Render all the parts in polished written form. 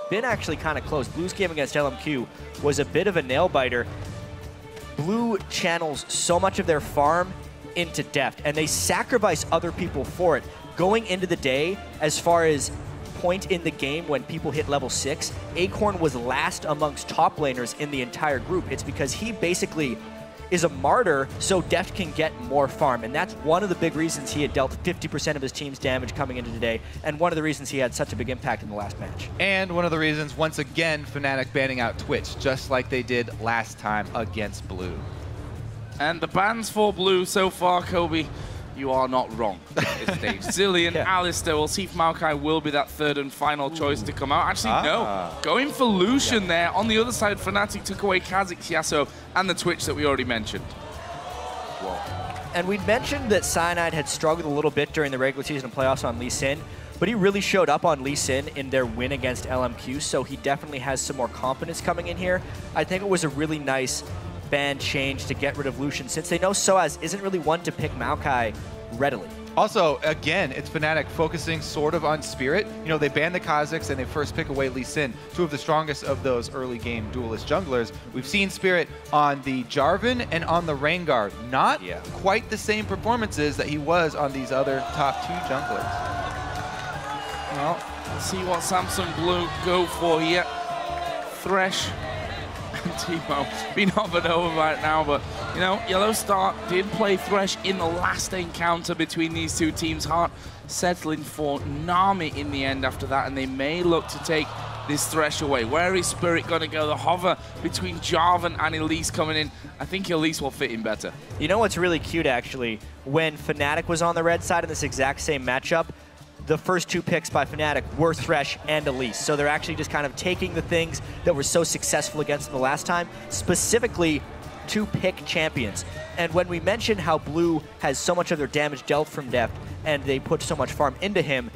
been actually kind of close. Blue's game against LMQ was a bit of a nail-biter. Blue channels so much of their farm into Deft, and they sacrifice other people for it. Going into the day, as far as point in the game when people hit level 6, Acorn was last amongst top laners in the entire group. It's because he basically is a martyr so Deft can get more farm, and that's one of the big reasons he had dealt 50% of his team's damage coming into today, and one of the reasons he had such a big impact in the last match. And one of the reasons, once again, Fnatic banning out Twitch, just like they did last time against Blue. And the bans for Blue so far, Kobe, you are not wrong at this stage. Zillion, Alistair, we'll see if Maokai will be that third and final choice to come out. Actually, no. Going for Lucian there. On the other side, Fnatic took away Kha'Zix, Yasuo, and the Twitch that we already mentioned. Whoa. And we'd mentioned that Cyanide had struggled a little bit during the regular season playoffs on Lee Sin, but he really showed up on Lee Sin in their win against LMQ, so he definitely has some more confidence coming in here. I think it was a really nice ban change to get rid of Lucian, since they know Soaz isn't really one to pick Maokai readily. Also, again, it's Fnatic focusing sort of on Spirit. You know, they ban the Kha'Zix and they first pick away Lee Sin, two of the strongest of those early game duelist junglers. We've seen Spirit on the Jarvan and on the Rengar. Not quite the same performances that he was on these other top two junglers. Well, let's see what Samsung Blue go for here. Thresh and Teemo been offered over right now, but you know, Yellow Star did play Thresh in the last encounter between these two teams. Heart settling for Nami in the end after that, and they may look to take this Thresh away. Where is Spirit going to go? The hover between Jarvan and Elise coming in. I think Elise will fit in better. You know what's really cute, actually? When Fnatic was on the red side in this exact same matchup, the first two picks by Fnatic were Thresh and Elise. So they're actually just kind of taking the things that were so successful against them the last time, specifically to pick champions. And when we mentioned how Blue has so much of their damage dealt from Deft and they put so much farm into him,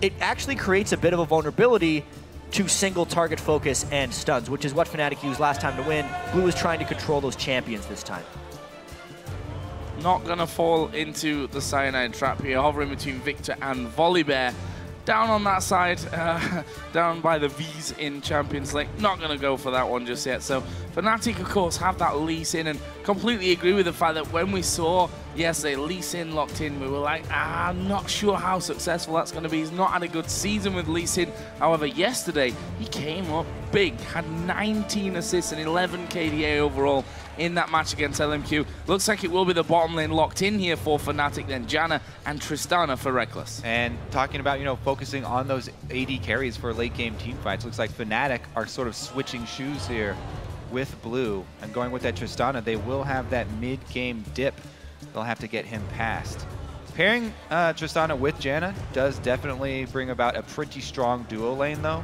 it actually creates a bit of a vulnerability to single target focus and stuns, which is what Fnatic used last time to win. Blue is trying to control those champions this time. Not going to fall into the Cyanide trap here, hovering between Victor and Volibear. Down on that side, down by the V's in Champions League. Not going to go for that one just yet. So Fnatic, of course, have that Lee Sin, and completely agree with the fact that when we saw yesterday Lee Sin locked in, we were like, I'm not sure how successful that's going to be. He's not had a good season with Lee Sin. However, yesterday, he came up big, had 19 assists and 11 KDA overall in that match against LMQ. Looks like it will be the bottom lane locked in here for Fnatic, then Janna and Tristana for Reckless. And talking about, you know, focusing on those AD carries for late game team fights, looks like Fnatic are sort of switching shoes here with Blue and going with that Tristana. They will have that mid-game dip. They'll have to get him past. Pairing Tristana with Janna does definitely bring about a pretty strong duo lane though.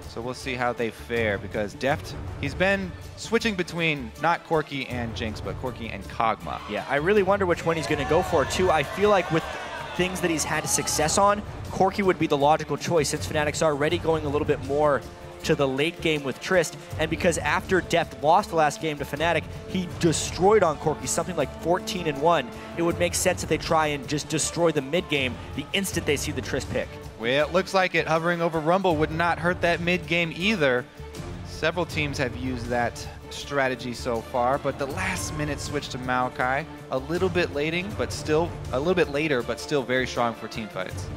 So we'll see how they fare, because Deft, he's been switching between not Corki and Jinx, but Corki and Kog'Maw. Yeah, I really wonder which one he's going to go for, too. I feel like with things that he's had success on, Corki would be the logical choice, since Fnatic's already going a little bit more to the late game with Trist, and because after Deft lost the last game to Fnatic, he destroyed on Corki, something like 14-1. It would make sense that they try and just destroy the mid game the instant they see the Trist pick. Well, it looks like it. Hovering over Rumble would not hurt that mid game either. Several teams have used that strategy so far, but the last minute switch to Maokai, a little bit later, but still very strong for team fights.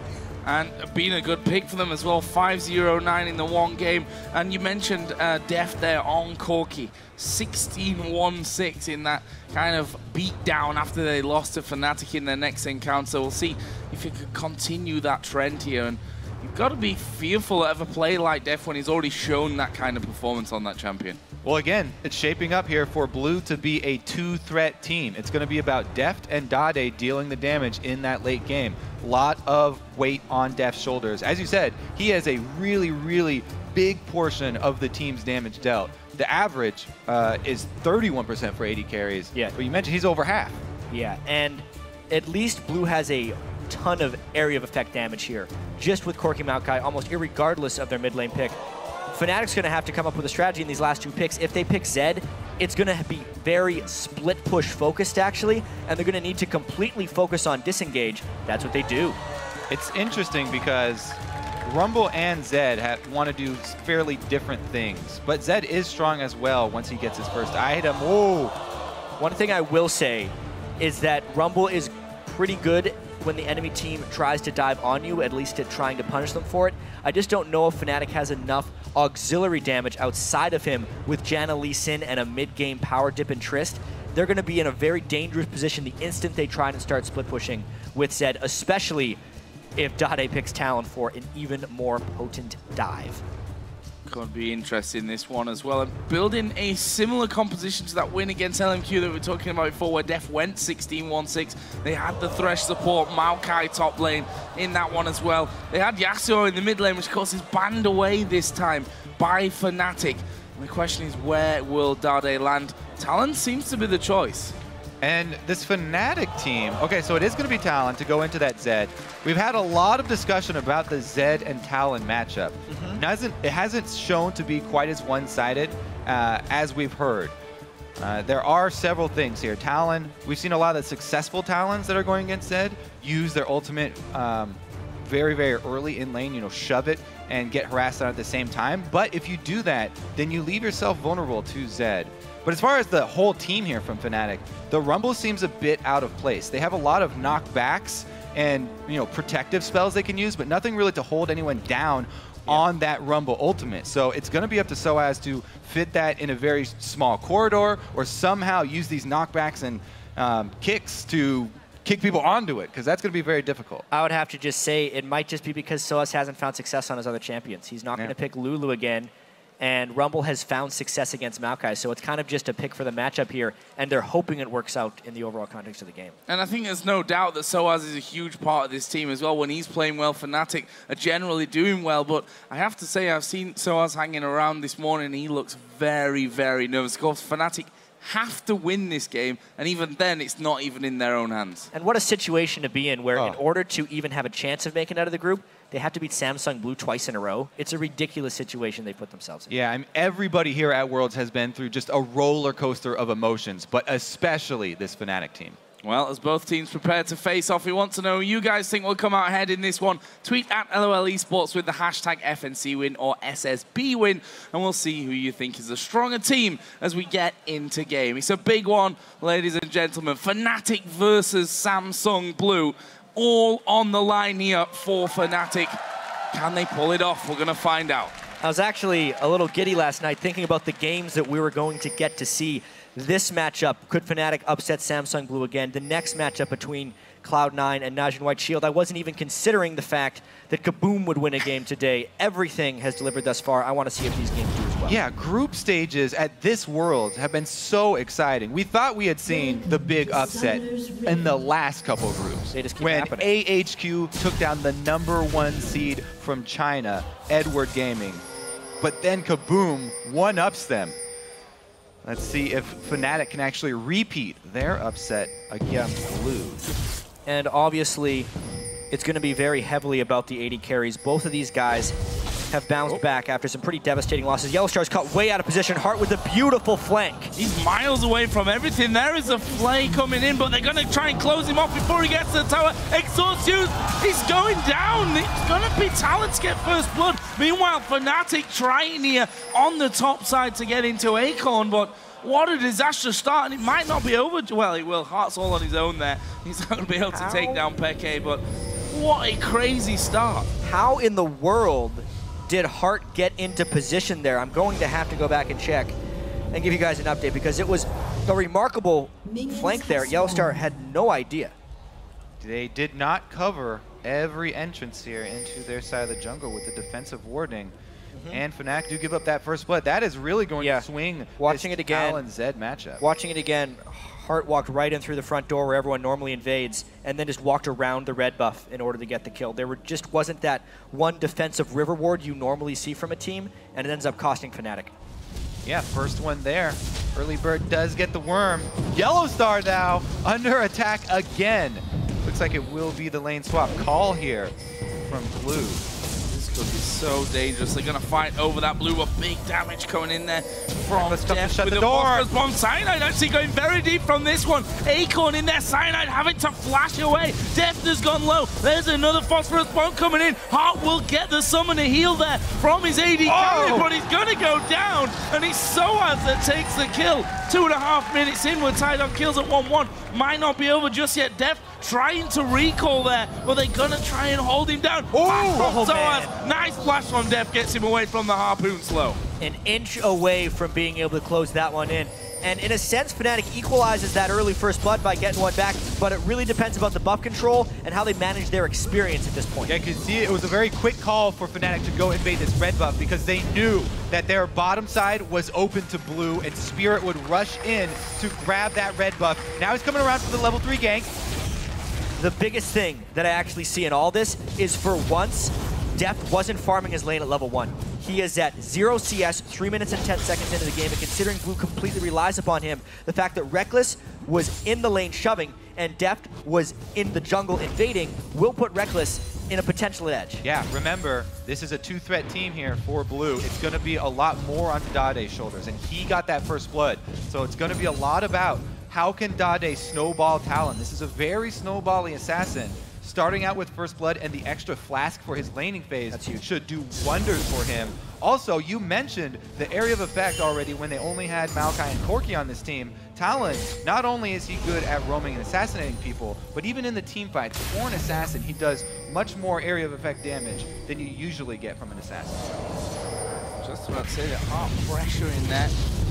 And been a good pick for them as well. 5-0-9 in the one game. And you mentioned Deft there on Corki. 16-1-6 in that kind of beatdown after they lost to Fnatic in their next encounter. We'll see if he can continue that trend here. And you've got to be fearful of a play like Deft when he's already shown that kind of performance on that champion. Well, again, it's shaping up here for Blue to be a two-threat team. It's going to be about Deft and Dade dealing the damage in that late game. A lot of weight on Deft's shoulders. As you said, he has a really, really big portion of the team's damage dealt. The average is 31% for AD carries. Yeah. But you mentioned he's over half. Yeah, and at least Blue has a ton of area of effect damage here, just with Corki Maokai, almost irregardless of their mid lane pick. Fnatic's going to have to come up with a strategy in these last two picks. If they pick Zed, it's going to be very split push focused actually, and they're going to need to completely focus on disengage. That's what they do. It's interesting because Rumble and Zed want to do fairly different things, but Zed is strong as well once he gets his first item. Whoa! One thing I will say is that Rumble is pretty good when the enemy team tries to dive on you, at least at trying to punish them for it. I just don't know if Fnatic has enough auxiliary damage outside of him with Janna Lee Sin and a mid-game power dip and Trist. They're going to be in a very dangerous position the instant they try and start split pushing with Zed, especially if Dade picks Talon for an even more potent dive. Could be interesting, this one as well. And building a similar composition to that win against LMQ that we were talking about before, where Def went 16-1-6. They had the Thresh support, Maokai top lane in that one as well. They had Yasuo in the mid lane, which of course is banned away this time by Fnatic. And the question is, where will Dade land? Talon seems to be the choice. And this Fnatic team, okay, so it is going to be Talon to go into that Zed. We've had a lot of discussion about the Zed and Talon matchup. It hasn't shown to be quite as one-sided as we've heard. There are several things here. Talon, we've seen a lot of the successful Talons that are going against Zed use their ultimate very, very early in lane, you know, shove it and get harassed on at the same time. But if you do that, then you leave yourself vulnerable to Zed. But as far as the whole team here from Fnatic, the Rumble seems a bit out of place. They have a lot of knockbacks and, you know, protective spells they can use, but nothing really to hold anyone down on that Rumble ultimate. So it's going to be up to Soaz to fit that in a very small corridor or somehow use these knockbacks and kicks to kick people onto it, because that's going to be very difficult. I would have to just say it might just be because Soaz hasn't found success on his other champions. He's not going to pick Lulu again. And Rumble has found success against Maokai, so it's kind of just a pick for the matchup here, and they're hoping it works out in the overall context of the game. And I think there's no doubt that Soaz is a huge part of this team as well. When he's playing well, Fnatic are generally doing well, but I have to say I've seen Soaz hanging around this morning, and he looks very, very nervous. Of course, Fnatic have to win this game, and even then, it's not even in their own hands. And what a situation to be in, where in order to even have a chance of making it out of the group, they have to beat Samsung Blue twice in a row. It's a ridiculous situation they put themselves in. Yeah, I mean, everybody here at Worlds has been through just a roller coaster of emotions, but especially this Fnatic team. Well, as both teams prepare to face off, we want to know who you guys think will come out ahead in this one. Tweet at LOL eSports with the hashtag FNC win or SSB win, and we'll see who you think is the stronger team as we get into game. It's a big one, ladies and gentlemen. Fnatic versus Samsung Blue. All on the line here for Fnatic. Can they pull it off? We're going to find out. I was actually a little giddy last night thinking about the games that we were going to get to see. This matchup, could Fnatic upset Samsung Blue again? The next matchup between Cloud9 and Najin White Shield. I wasn't even considering the fact that Kaboom would win a game today. Everything has delivered thus far. I want to see if these games do as well. Yeah, group stages at this World have been so exciting. We thought we had seen the big upset in the last couple of groups. They just keep when happening. AHQ took down the #1 seed from China, Edward Gaming. But then Kaboom one-ups them. Let's see if Fnatic can actually repeat their upset against Blue. And obviously, it's going to be very heavily about the 80 carries. Both of these guys have bounced back after some pretty devastating losses. Yellowstar's caught way out of position. Hart with a beautiful flank. He's miles away from everything. There is a flay coming in, but they're going to try and close him off before he gets to the tower. Exhaust used. He's going down. It's going to be Talon to get first blood. Meanwhile, Fnatic trying here on the top side to get into Acorn, but what a disastrous start, and it might not be over. Well, it will. Hart's all on his own there. He's not going to be able to take down Peke, but what a crazy start. How in the world did Hart get into position there? I'm going to have to go back and check and give you guys an update, because it was a remarkable flank there. Yellowstar had no idea. They did not cover every entrance here into their side of the jungle with the defensive warding. And Fnatic do give up that first blood. That is really going to swing Watching it again, Talon Zed matchup. Watching it again, Hart walked right in through the front door where everyone normally invades, and then just walked around the red buff in order to get the kill. There just wasn't that one defensive river ward you normally see from a team, and it ends up costing Fnatic. Yeah, first one there. Early Bird does get the worm. Yellowstar now under attack again. Looks like it will be the lane swap call here from Blue. It's Could be so dangerous. They're going to fight over that blue. A big damage coming in there from Deft shut with the a door. phosphorus bomb. Cyanide actually going very deep from this one. Acorn in there. Cyanide having to flash away. Deft has gone low. There's another phosphorus bomb coming in. Heart will get the summoner heal there from his AD carry, but he's going to go down. And it's Soaz that takes the kill. 2.5 minutes in, we're tied on kills at 1-1. Might not be over just yet. Deft trying to recall there, but they're going to try and hold him down. Oh, Soaz. Nice flash from Deft, gets him away from the harpoon slow. An inch away from being able to close that one in. And in a sense, Fnatic equalizes that early first blood by getting one back, but it really depends about the buff control and how they manage their experience at this point. Yeah, you can see it was a very quick call for Fnatic to go invade this red buff because they knew that their bottom side was open to blue and Spirit would rush in to grab that red buff. Now he's coming around for the level 3 gank. The biggest thing that I actually see in all this is for once, Deft wasn't farming his lane at level 1. He is at 0 CS, 3 minutes and 10 seconds into the game, and considering Blue completely relies upon him, the fact that Reckless was in the lane shoving and Deft was in the jungle invading will put Reckless in a potential edge. Yeah, remember, this is a 2-threat team here for Blue. It's going to be a lot more on Dade's shoulders, and he got that first blood. So it's going to be a lot about how can Dade snowball Talon. This is a very snowbally assassin. Starting out with first blood and the extra flask for his laning phase should do wonders for him. Also, you mentioned the area of effect already when they only had Maokai and Corki on this team. Talon, not only is he good at roaming and assassinating people, but even in the team fights, for an assassin, he does much more area of effect damage than you usually get from an assassin. Just about to say that heart pressure in there.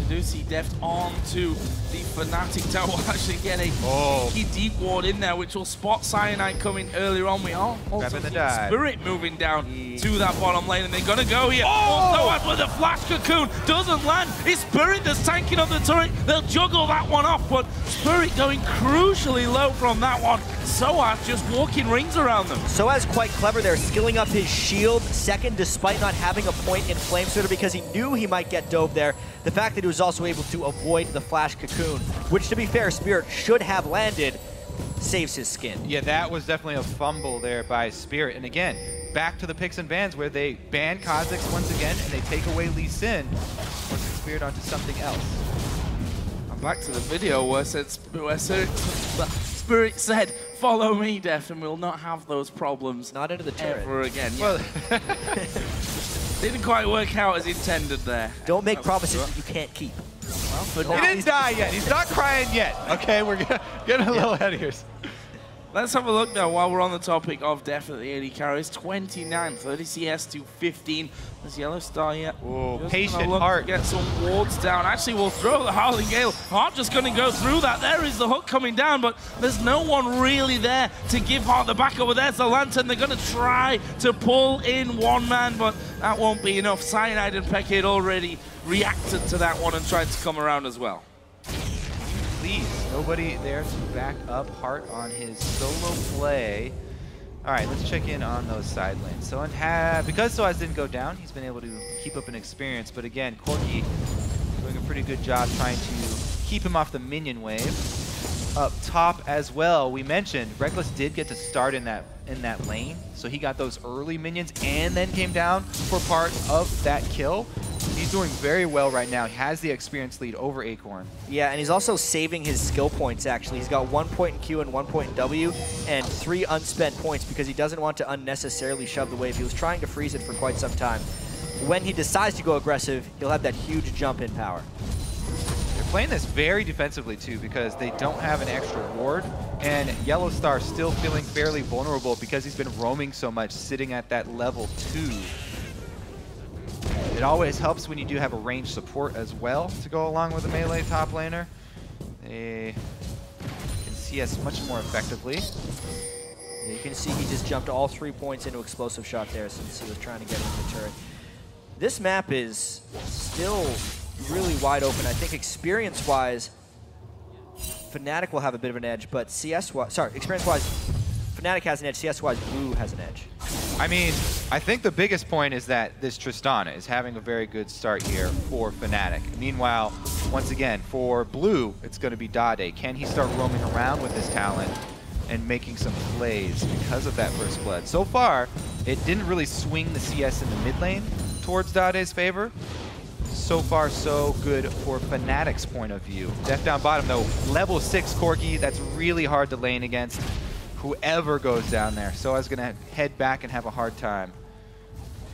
We do see Deft onto the Fnatic tower. Will actually get a key deep ward in there, which will spot Cyanide coming earlier on. We are also seeing Spirit moving down to that bottom lane, and they're going to go here. Soaz with a flash cocoon doesn't land. It's Spirit that's tanking on the turret. They'll juggle that one off, but Spirit going crucially low from that one. Soaz just walking rings around them. Soaz quite clever there, skilling up his shield second despite not having a point in Flamesplitter because he knew he might get dove there. The fact that he was also able to avoid the flash cocoon, which to be fair, Spirit should have landed, saves his skin. Yeah, that was definitely a fumble there by Spirit. And again, back to the picks and bans where they ban Kha'Zix once again and they take away Lee Sin, forcing Spirit onto something else. I'm back to the video where Spirit said, "Follow me, Deft, and we'll not have those problems Not into the turret. ever again." Well, didn't quite work out as intended there. Don't make promises that you can't keep. Well, but he didn't die yet. He's not crying yet. Okay, we're getting a little ahead of here. Let's have a look now while we're on the topic of definitely AD carries. 29, 30 CS to 15. There's Yellow Star yet. Patient Heart. Get some wards down. Actually, we'll throw the Howling Gale. Heart just going to go through that. There is the hook coming down, but there's no one really there to give Heart the back over. There's the Lantern. They're going to try to pull in one man, but that won't be enough. Cyanide and Peke had already reacted to that one and tried to come around as well. Please, nobody there to back up Heart on his solo play. All right, let's check in on those side lanes. So because Soaz didn't go down, he's been able to keep up an experience. But again, Corki doing a pretty good job trying to keep him off the minion wave. Up top as well, we mentioned Reckless did get to start in that lane, so he got those early minions and then came down for part of that kill. He's doing very well right now. He has the experience lead over Acorn. Yeah, and he's also saving his skill points, actually. He's got 1 point in Q and 1 point in W and 3 unspent points because he doesn't want to unnecessarily shove the wave. He was trying to freeze it for quite some time. When he decides to go aggressive, he'll have that huge jump in power. They're playing this very defensively, too, because they don't have an extra ward, and Yellow Star still feeling fairly vulnerable because he's been roaming so much, sitting at that level 2. It always helps when you do have a ranged support as well to go along with a melee top laner. They can CS much more effectively. You can see he just jumped all 3 points into explosive shot there since he was trying to get into the turret. This map is still really wide open. I think experience-wise, Fnatic will have a bit of an edge, but experience-wise, Fnatic has an edge, CS-wise, Blue has an edge. I mean, I think the biggest point is that this Tristana is having a very good start here for Fnatic. Meanwhile, once again, for Blue, it's going to be Dade. Can he start roaming around with his talent and making some plays because of that first blood? So far, it didn't really swing the CS in the mid lane towards Dade's favor. So far, so good for Fnatic's point of view. Deft down bottom, though. Level 6 Corki, that's really hard to lane against whoever goes down there. So I was going to head back and have a hard time.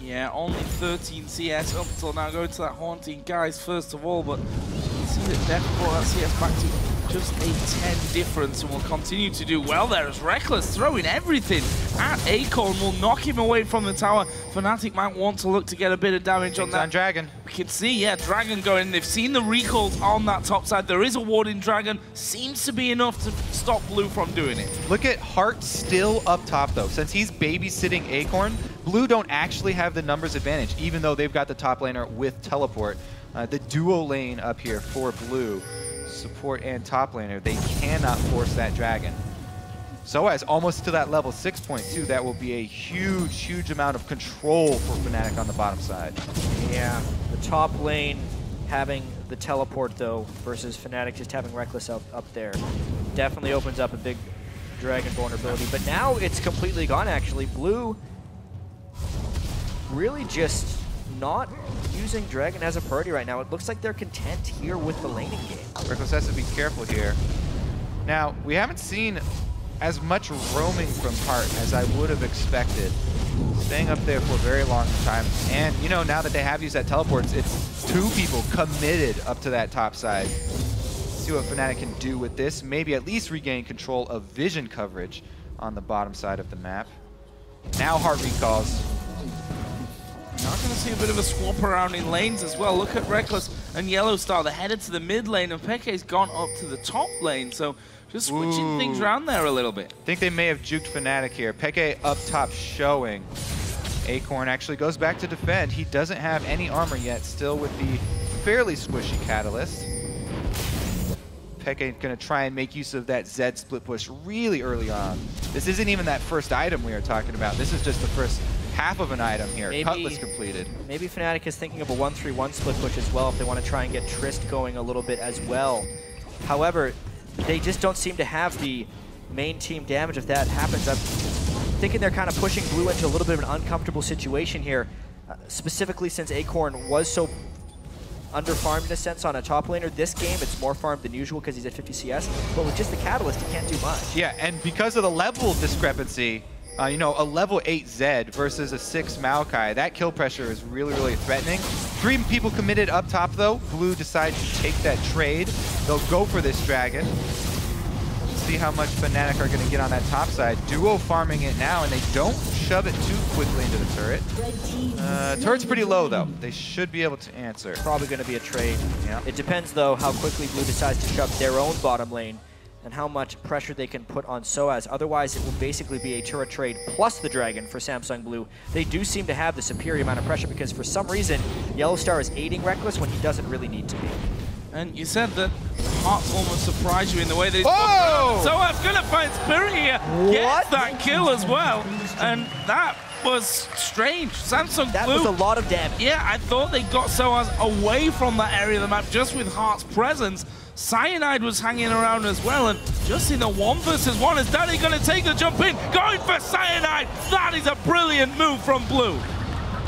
Yeah, only 13 CS up until now. Going to that Haunting Guys first of all, but you can see that Deft brought that CS back to just a 10 difference and will continue to do well there as Reckless throwing everything at Acorn will knock him away from the tower. Fnatic might want to look to get a bit of damage on that. On Dragon. We can see, yeah, Dragon going. They've seen the recalls on that top side. There is a ward in Dragon. Seems to be enough to stop Blue from doing it. Look at Heart still up top, though. Since he's babysitting Acorn, Blue don't actually have the numbers advantage, even though they've got the top laner with teleport. The duo lane up here for Blue, support and top laner, they cannot force that Dragon. So as almost to that level 6 point too, that will be a huge, huge amount of control for Fnatic on the bottom side. Yeah, the top lane having the teleport though versus Fnatic just having Reckless up there definitely opens up a big Dragon vulnerability. But now it's completely gone actually. Blue really just not using Dragon as a priority right now. It looks like they're content here with the laning game. Reckless has to be careful here. Now, we haven't seen as much roaming from Heart as I would have expected. Staying up there for a very long time. And, you know, now that they have used that teleports, it's 2 people committed up to that top side. Let's see what Fnatic can do with this. Maybe at least regain control of vision coverage on the bottom side of the map. Now Heart recalls. Now going to see a bit of a swap around in lanes as well. Look at Reckless and Yellow Star. They're headed to the mid lane, and Peke's gone up to the top lane. So just switching things around there a little bit. I think they may have juked Fnatic here. Peke up top showing. Acorn actually goes back to defend. He doesn't have any armor yet, still with the fairly squishy Catalyst. Peke going to try and make use of that Zed split push really early on. This isn't even that first item we are talking about. This is just the first half of an item here. Cutlass completed. Maybe Fnatic is thinking of a 1-3-1 split push as well if they want to try and get Trist going a little bit as well. However, they just don't seem to have the main team damage if that happens. I'm thinking they're kind of pushing Blue into a little bit of an uncomfortable situation here, specifically since Acorn was so under-farmed in a sense on a top laner. This game, it's more farmed than usual because he's at 50 CS, but with just the Catalyst, he can't do much. Yeah, and because of the level discrepancy, you know, a level 8 Zed versus a 6 Maokai, that kill pressure is really, really threatening. 3 people committed up top, though. Blue decides to take that trade. They'll go for this Dragon. See how much Fnatic are going to get on that top side. Duo farming it now, and they don't shove it too quickly into the turret. Turret's pretty low, though. They should be able to answer. Probably going to be a trade. Yeah. It depends, though, how quickly Blue decides to shove their own bottom lane and how much pressure they can put on Soaz. Otherwise, it will basically be a turret trade plus the Dragon for Samsung Blue. They do seem to have the superior amount of pressure because for some reason, Yellow Star is aiding Reckless when he doesn't really need to be. And you said that Hearts almost surprised you in the way that he's Soaz gonna find Spirit here. Gets that kill as well. And that was strange. Samsung That Blue, was a lot of damage. Yeah, I thought they got Soaz away from that area of the map just with Heart's presence. Cyanide was hanging around as well, and just in the 1 versus 1, is Dade going to take the jump in? Going for Cyanide! That is a brilliant move from Blue.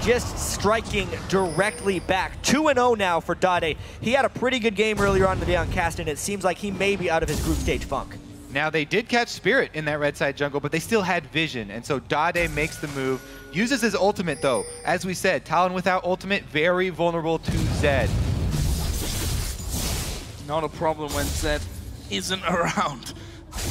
Just striking directly back. 2-0 now for Dade. He had a pretty good game earlier on in the day on Cast, and it seems like he may be out of his group stage funk. Now, they did catch Spirit in that red side jungle, but they still had vision, and so Dade makes the move, uses his ultimate, though. As we said, Talon without ultimate, very vulnerable to Zed. Not a problem when Zed isn't around.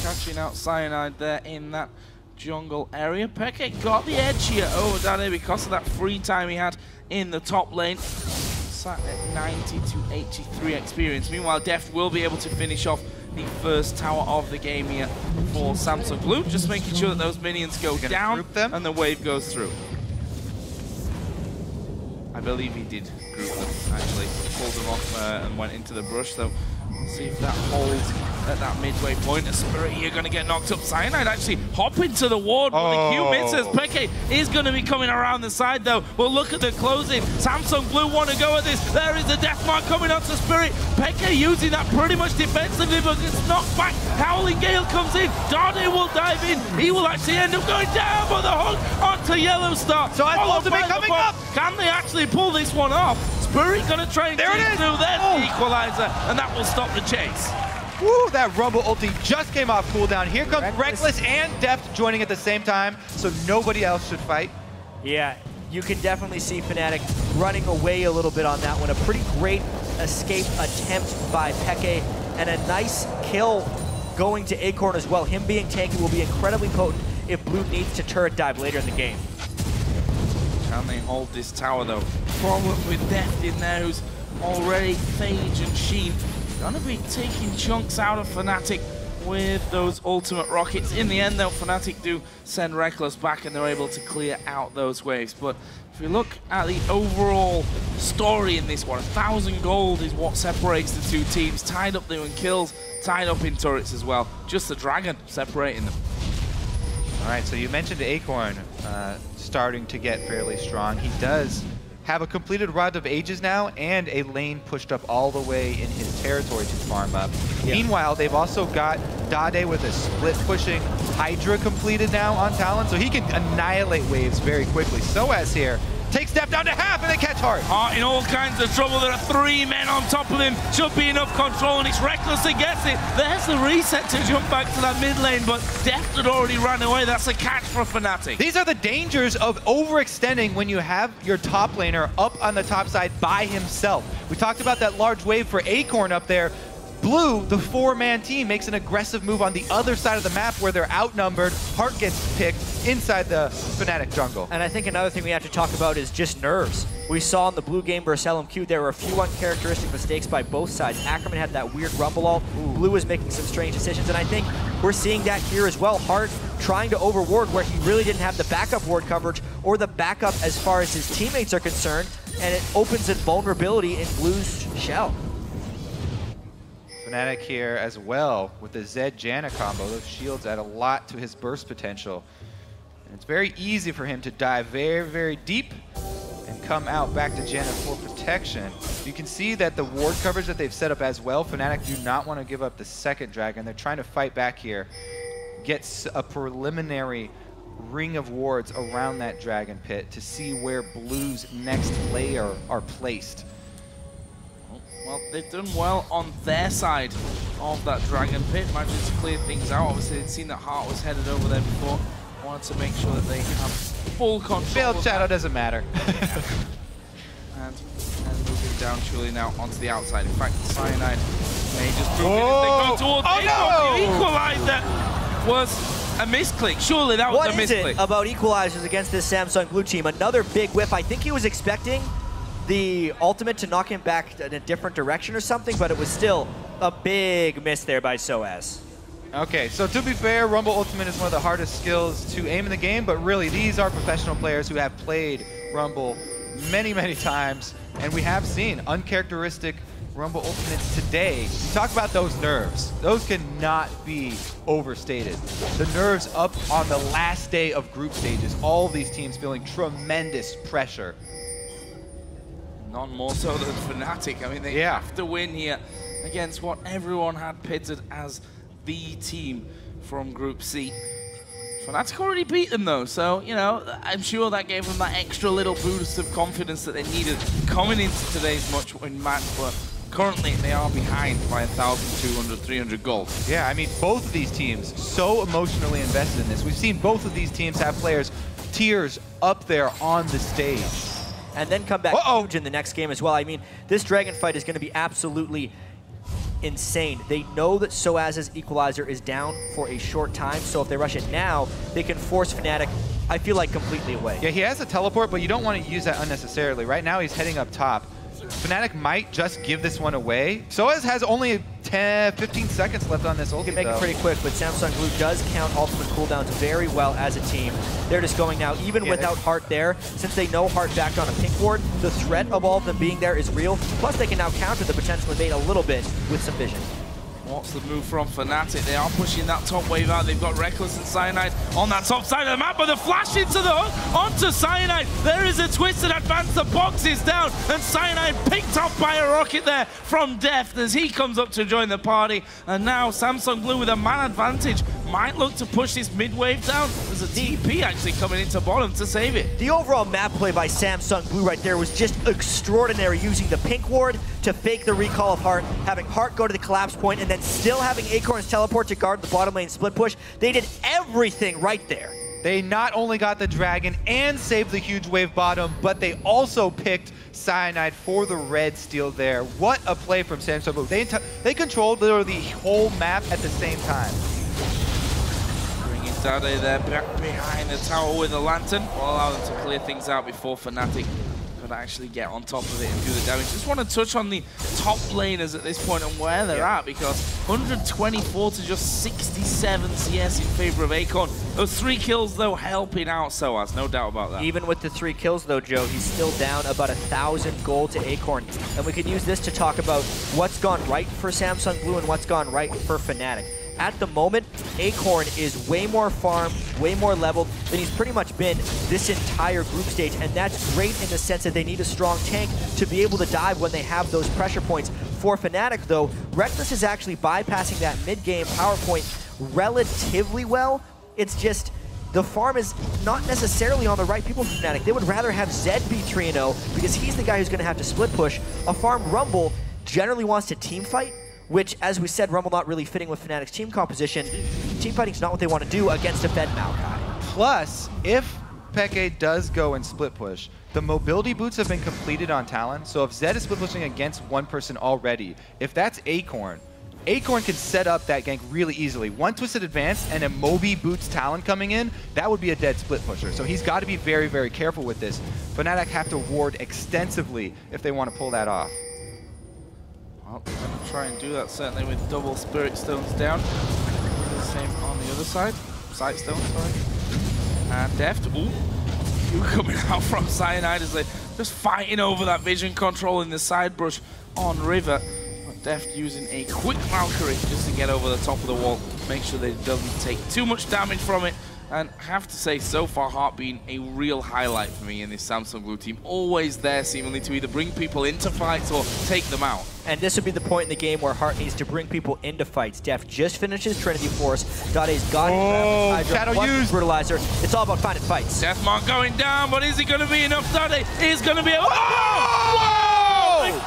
Catching out Cyanide there in that jungle area. Peke got the edge here over Dade because of that free time he had in the top lane. Sat at 90 to 83 experience. Meanwhile, Deft will be able to finish off the first tower of the game here for Samsung Blue. Just making sure that those minions go down and the wave goes through. I believe he did group them, actually. Pulled them off and went into the brush, so we'll see if that holds at that midway point. A Spirit here going to get knocked up. Cyanide actually hop into the ward, but the Q misses. Peke is going to be coming around the side though. We'll look at the closing. Samsung Blue want to go at this. There is the death mark coming onto Spirit. Peke using that pretty much defensively, but it's knocked back. Howling Gale comes in. Darday will dive in. He will actually end up going down, but the hook onto Yellow Star. So ultimate coming up. Can they actually pull this one off? Spirit going to try and do the equalizer, and that will stop the chase. Woo, that Rumble ulti just came off cooldown. Here comes Reckless and Deft joining at the same time, so nobody else should fight. Yeah, you can definitely see Fnatic running away a little bit on that one. A pretty great escape attempt by Peke, and a nice kill going to Acorn as well. Him being tanky will be incredibly potent if Blue needs to turret dive later in the game. Can they hold this tower though? Problem with Deft in there, who's already Phage and Sheen gonna be taking chunks out of Fnatic with those ultimate rockets. In the end though, Fnatic do send Reckless back and they're able to clear out those waves. But if you look at the overall story in this one, 1,000 gold is what separates the two teams. Tied up there in kills, tied up in turrets as well. Just the Dragon separating them. All right, so you mentioned Acorn starting to get fairly strong. He does have a completed Rod of Ages now and a lane pushed up all the way in his territory to farm up. Yeah. Meanwhile, they've also got Dade with a split pushing Hydra completed now on Talon, so he can annihilate waves very quickly. Soaz here takes Deft down to half and they catch Heart. Heart in all kinds of trouble. There are 3 men on top of him. Should be enough control, and it's Reckless that gets it. There's the reset to jump back to that mid lane, but Deft had already ran away. That's a catch for Fnatic. These are the dangers of overextending when you have your top laner up on the top side by himself. We talked about that large wave for Acorn up there. Blue, the 4-man team, makes an aggressive move on the other side of the map where they're outnumbered. Heart gets picked inside the Fnatic jungle. And I think another thing we have to talk about is just nerves. We saw in the blue game versus LMQ, there were a few uncharacteristic mistakes by both sides. Ackerman had that weird rumble ult. Blue was making some strange decisions, and I think we're seeing that here as well. Heart trying to overward where he really didn't have the backup ward coverage or the backup as far as his teammates are concerned, and it opens a vulnerability in Blue's shell. Fnatic here as well with the Zed Janna combo. Those shields add a lot to his burst potential. And it's very easy for him to dive very, very deep and come out back to Janna for protection. You can see that the ward coverage that they've set up as well, Fnatic do not want to give up the second dragon. They're trying to fight back here, get a preliminary ring of wards around that dragon pit to see where Blue's next layer are placed. Well, they've done well on their side of that dragon pit, managed to clear things out. Obviously, they'd seen that Heart was headed over there before. Wanted to make sure that they have full control. Failed Shadow doesn't matter. and moving down surely now onto the outside. In fact, Cyanide may just drop in if they go towards the equalizer. That was a misclick. Surely that was a misclick. What is it about equalizers against this Samsung Blue team? Another big whiff. I think he was expecting the ultimate to knock him back in a different direction or something, but it was still a big miss there by Soaz. Okay, so to be fair, Rumble Ultimate is one of the hardest skills to aim in the game, but really these are professional players who have played Rumble many, many times, and we have seen uncharacteristic Rumble Ultimates today. Talk about those nerves. Those cannot be overstated. The nerves up on the last day of group stages, all of these teams feeling tremendous pressure. None more so than Fnatic. I mean, they have to win here against what everyone had pitted as the team from Group C. Fnatic already beat them though, so, you know, I'm sure that gave them that extra little boost of confidence that they needed coming into today's much-win match, but currently they are behind by 1,200, 300 gold. Yeah, I mean, both of these teams so emotionally invested in this. We've seen both of these teams have players tiers up there on the stage. And then come back huge in the next game as well. I mean, this dragon fight is going to be absolutely insane. They know that Soaz's equalizer is down for a short time, so if they rush it now, they can force Fnatic, I feel like, completely away. Yeah, he has a teleport, but you don't want to use that unnecessarily. Right now, he's heading up top. Fnatic might just give this one away. Soaz has only 15 seconds left on this ulti, You can make it pretty quick, but Samsung Blue does count ultimate cooldowns very well as a team. They're just going now, even without Heart there, since they know Heart backed on a pink ward, the threat of all of them being there is real, plus they can now counter the potential invade a little bit with some vision. What's the move from Fnatic? They are pushing that top wave out. They've got Reckless and Cyanide on that top side of the map, but the flash into the hook onto Cyanide. There is a twisted advance. The box is down, and Cyanide picked off by a rocket there from Deft as he comes up to join the party. And now Samsung Blue with a man advantage might look to push this mid wave down. There's a TP actually coming into bottom to save it. The overall map play by Samsung Blue right there was just extraordinary, using the pink ward to fake the recall of Heart, having Heart go to the collapse point, and then still having Acorn's teleport to guard the bottom lane split push. They did everything right there. They not only got the dragon and saved the huge wave bottom, but they also picked Cyanide for the red steal there. What a play from Samsung Blue. They controlled literally the whole map at the same time. Bringing Dade there back behind the tower with a lantern. Will allow them to clear things out before Fnatic could actually get on top of it and do the damage. Just want to touch on the top laners at this point and where they're at, because 124 to just 67 CS in favor of Acorn. Those 3 kills, though, helping out Soaz, no doubt about that. Even with the 3 kills, though, Joe, he's still down about 1,000 gold to Acorn. And we can use this to talk about what's gone right for Samsung Blue and what's gone right for Fnatic. At the moment, Acorn is way more farmed, way more leveled than he's pretty much been this entire group stage, and that's great in the sense that they need a strong tank to be able to dive when they have those pressure points. For Fnatic, though, Reckless is actually bypassing that mid-game power point relatively well. It's just the farm is not necessarily on the right people for Fnatic. They would rather have Zed be 3-0 because he's the guy who's going to have to split push. A farm Rumble generally wants to team fight, which, as we said, Rumble not really fitting with Fnatic's team composition. Team fighting's not what they want to do against a fed Maokai. Plus, if Peke does go and split push, the mobility boots have been completed on Talon, so if Zed is split pushing against one person already, if that's Acorn, Acorn can set up that gank really easily. One twisted advance and a Moby boots Talon coming in, that would be a dead split pusher. So he's got to be very, very careful with this. Fnatic have to ward extensively if they want to pull that off. Well, they're going to try and do that, certainly with double Spirit Stones down. The same on the other side. Sight Stone, sorry. And Deft. Ooh. You coming out from Cyanide as they're just fighting over that vision control in the side brush on River. But Deft using a quick Valkyrie just to get over the top of the wall. Make sure that it doesn't take too much damage from it. And I have to say, so far, Heart being a real highlight for me in this Samsung Blue team. Always there, seemingly, to either bring people into fights or take them out. And this would be the point in the game where Heart needs to bring people into fights. Deft just finishes Trinity Force. Dade's got his Shadow used. Brutalizer. It's all about finding fights. Deathmark going down, but is it going to be enough? Dade is going to be... Whoa!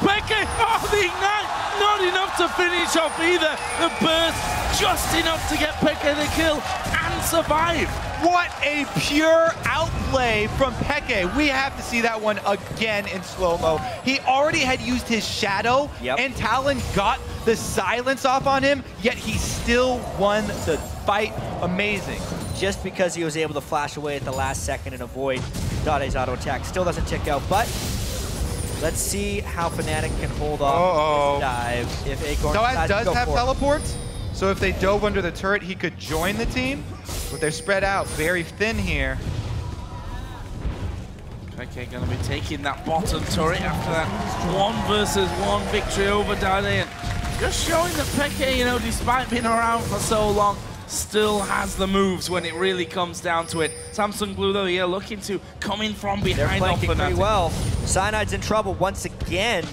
Peke off the ignite! Not enough to finish off either. The burst just enough to get Peke the kill and survive. What a pure outplay from Peke. We have to see that one again in slow-mo. He already had used his shadow, and Talon got the silence off on him, yet he still won the fight. Amazing. Just because he was able to flash away at the last second and avoid Dade's auto attack. Still doesn't tick out, but let's see how Fnatic can hold off this dive if Acorn Soaz does have teleports, so if they dove under the turret, he could join the team, but they're spread out very thin here. Peke going to be taking that bottom turret after that 1 versus 1 victory over Dade, and just showing that Peke, you know, despite being around for so long, still has the moves when it really comes down to it. Samsung Blue, though, here looking to come in from behind. They're flanking pretty well. Cyanide's in trouble once again.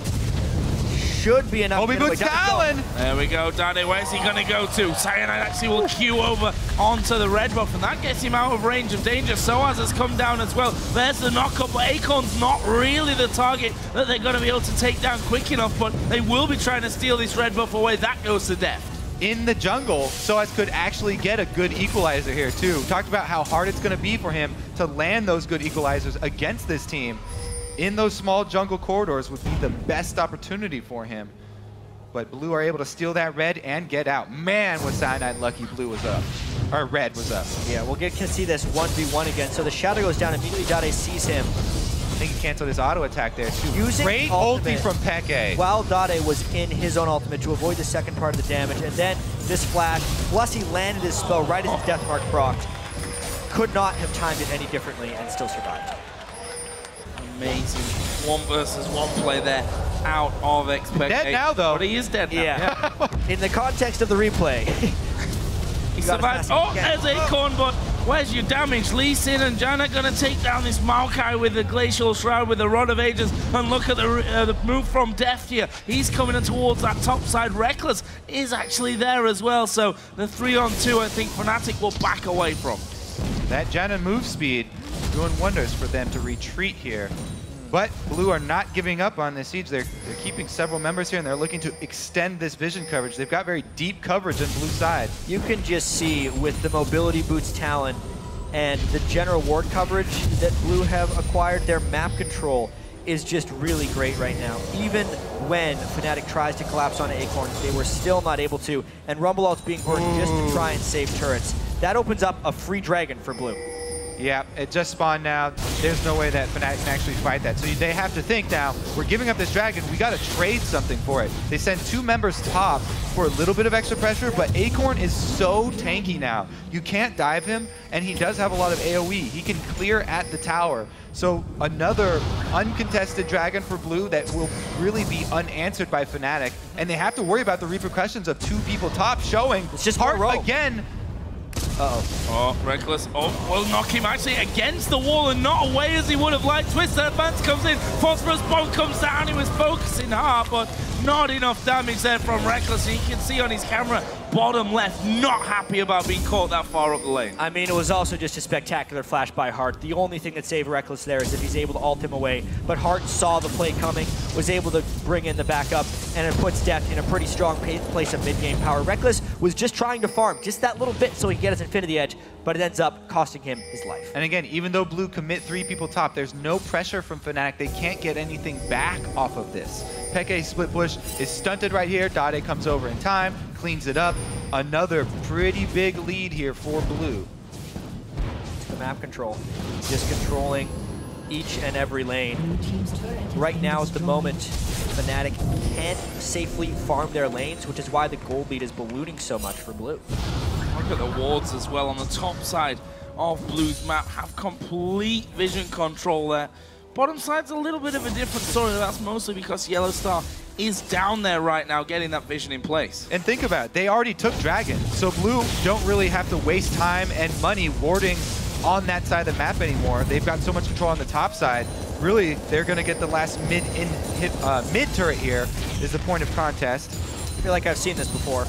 Should be enough. Moby boots Talon. There we go, Dade. Where's he going to go to? Cyanide actually will queue over onto the red buff, and that gets him out of range of danger. Soaz has come down as well. There's the knockup, but Acorn's not really the target that they're going to be able to take down quick enough, but they will be trying to steal this red buff away. That goes to Deft. In the jungle, Soaz could actually get a good equalizer here too. Talked about how hard it's going to be for him to land those good equalizers against this team. In those small jungle corridors would be the best opportunity for him. But Blue are able to steal that red and get out. Man, was Cyanide lucky Blue was up. Or red was up. Yeah, we'll get to see this 1v1 again. So the shadow goes down, immediately Dade sees him. I think he canceled his auto attack there too. Using great ulti from Peke. While Dade was in his own ultimate to avoid the second part of the damage. And then this flash, plus he landed his spell right as his Deathmark procced. Could not have timed it any differently and still survived. Amazing 1 versus 1 play there out of expectation. Dead now, though. But he is dead now. Yeah. In the context of the replay. He survived. Oh, there's Acorn, but where's your damage? Lee Sin and Janet gonna take down this Maokai with the Glacial Shroud with the Rod of Ages, and look at the move from Deft here. He's coming in towards that top side. Reckless is actually there as well, so the 3-on-2 I think Fnatic will back away from. That Janet move speed doing wonders for them to retreat here. But Blue are not giving up on this siege. They're keeping several members here, and they're looking to extend this vision coverage. They've got very deep coverage on Blue side. You can just see with the mobility boots talent and the general ward coverage that Blue have acquired, their map control is just really great right now. Even when Fnatic tries to collapse on Acorn, they were still not able to, and Rumble Ult's being burdened just to try and save turrets. That opens up a free dragon for Blue. Yeah, it just spawned now. There's no way that Fnatic can actually fight that. So they have to think now, we're giving up this dragon, we gotta trade something for it. They send 2 members top for a little bit of extra pressure, but Acorn is so tanky now. You can't dive him, and he does have a lot of AoE. He can clear at the tower. So another uncontested dragon for Blue that will really be unanswered by Fnatic, and they have to worry about the repercussions of 2 people top showing. It's just Heart more row. again. Uh-oh. Oh, Reckless. Oh, will knock him actually against the wall and not away as he would have liked. Twister Advance comes in. Phosphorus Bomb comes down. He was focusing hard, but not enough damage there from Reckless. You can see on his camera, bottom left, not happy about being caught that far up the lane. I mean, it was also just a spectacular flash by Hart. The only thing that saved Reckless there is if he's able to ult him away. But Hart saw the play coming, was able to bring in the backup, and it puts Deft in a pretty strong place of mid-game power. Reckless was just trying to farm just that little bit so he can get his Infinity Edge, but it ends up costing him his life. And again, even though Blue commit 3 people top, there's no pressure from Fnatic. They can't get anything back off of this. Peke split push is stunted right here. Dade comes over in time, cleans it up. Another pretty big lead here for Blue. The map control, just controlling each and every lane. Right now, at the moment, Fnatic can't safely farm their lanes, which is why the gold lead is ballooning so much for Blue. Look at the wards as well on the top side of Blue's map. Have complete vision control there. Bottom side's a little bit of a different story. That's mostly because Yellow Star is down there right now getting that vision in place. And think about it, they already took Dragon, so Blue don't really have to waste time and money warding on that side of the map anymore. They've got so much control on the top side. Really, they're going to get the last mid turret here is the point of contest. I feel like I've seen this before.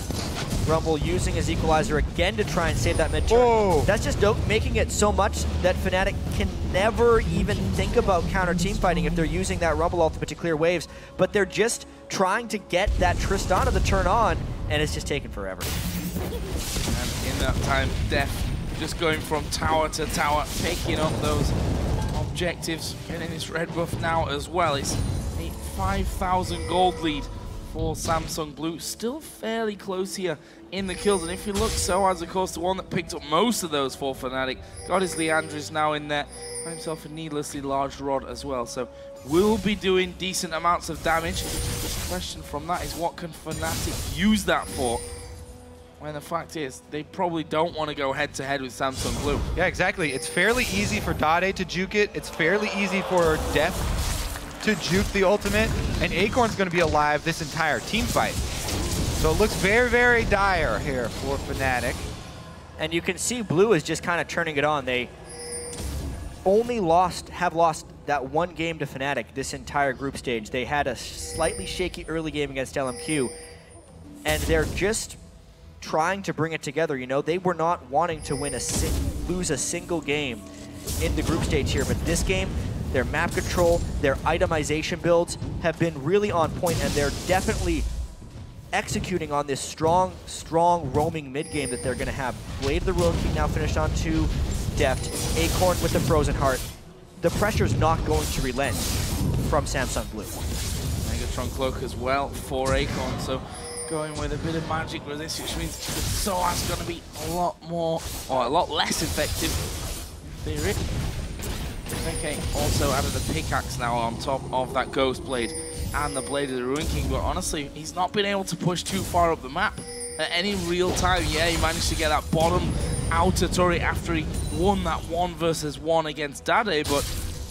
Rumble using his equalizer again to try and save that mid turn. Whoa. That's just making it so much that Fnatic can never even think about counter team fighting if they're using that Rumble ultimate to clear waves, but they're just trying to get that Tristana to turn on, and it's just taking forever. And in that time, Deft just going from tower to tower, picking up those objectives, getting this red buff now as well. It's a 5,000 gold lead for Samsung Blue. Still fairly close here in the kills, and if you look, Soaz, of course, the one that picked up most of those for Fnatic, got his Leandris now in there, got himself a needlessly large rod as well, so will be doing decent amounts of damage. The question from that is, what can Fnatic use that for? When the fact is, they probably don't want to go head-to-head with Samsung Blue. Yeah, exactly. It's fairly easy for Dade to juke it. It's fairly easy for Deft to juke the ultimate, and Acorn's going to be alive this entire team fight. So it looks very, very dire here for Fnatic. And you can see Blue is just kind of turning it on. They only have lost that one game to Fnatic this entire group stage. They had a slightly shaky early game against LMQ, and they're just trying to bring it together. You know, they were not wanting to lose a single game in the group stage here, but this game, their map control, their itemization builds have been really on point, and they're definitely executing on this strong roaming mid game that they're going to have. Blade of the Ruin King now finished on 2, Deft, Acorn with the Frozen Heart. The pressure's not going to relent from Samsung Blue. Megatron Cloak as well for Acorn, so going with a bit of magic resist, which means Soaz going to be a lot less effective. Okay, also added the pickaxe now on top of that Ghost Blade and the Blade of the Ruin King, but honestly, he's not been able to push too far up the map at any real time. Yeah, he managed to get that bottom outer turret after he won that 1 versus 1 against Dade, but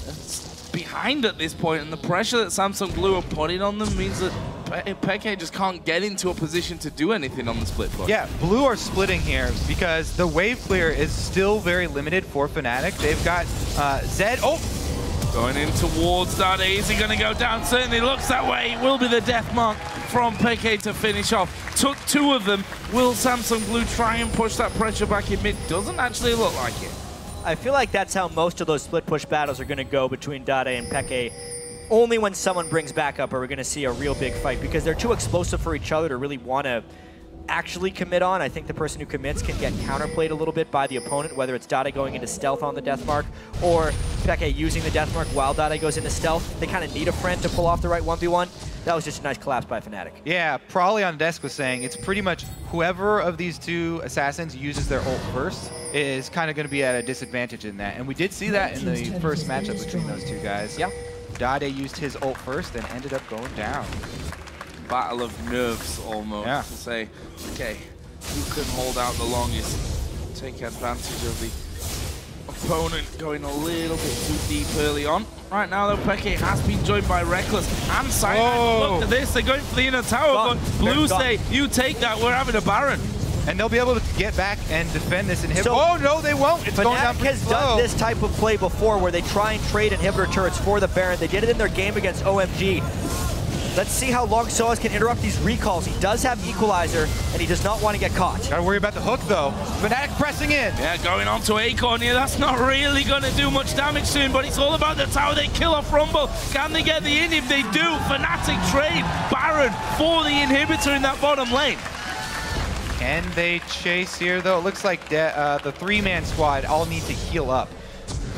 it's behind at this point, and the pressure that Samsung Blue are putting on them means that Peke just can't get into a position to do anything on the split push. Yeah, Blue are splitting here because the wave clear is still very limited for Fnatic. They've got Zed. Oh! Going in towards that. Is he going to go down? Certainly looks that way. It will be the death mark from Peke to finish off. Took 2 of them. Will Samsung Blue try and push that pressure back in mid? Doesn't actually look like it. I feel like that's how most of those split push battles are going to go between Dade and Peke. Only when someone brings backup are we going to see a real big fight, because they're too explosive for each other to really want to actually commit on. I think the person who commits can get counterplayed a little bit by the opponent, whether it's Dade going into stealth on the death mark or Peke using the death mark while Dade goes into stealth. They kind of need a friend to pull off the right 1v1. That was just a nice collapse by Fnatic. Yeah, Prawley on desk was saying it's pretty much whoever of these 2 assassins uses their ult first is kind of going to be at a disadvantage in that. And we did see that in the first matchup between those 2 guys. Yeah. Dade used his ult first and ended up going down. Battle of nerves, almost. Yeah. To say, okay, who can hold out the longest? Take advantage of the opponent going a little bit too deep early on. Right now, though, Peke has been joined by Reckless and Cyanide. Look at this, they're going for the inner tower, but Blue say, you take that, we're having a Baron. And they'll be able to get back and defend this inhibitor. So, oh, no, they won't. It's going down pretty has slow. done this type of play before where they try and trade inhibitor turrets for the Baron. They did it in their game against OMG. Let's see how long Soaz can interrupt these recalls. He does have Equalizer, and he does not want to get caught. Gotta worry about the hook, though. Fnatic pressing in. Yeah, going on to Acorn here. That's not really going to do much damage to him, but it's all about the tower. They kill off Rumble. Can they get the inhib? They do. Fnatic trade Baron for the inhibitor in that bottom lane. Can they chase here, though? It looks like the 3-man squad all need to heal up.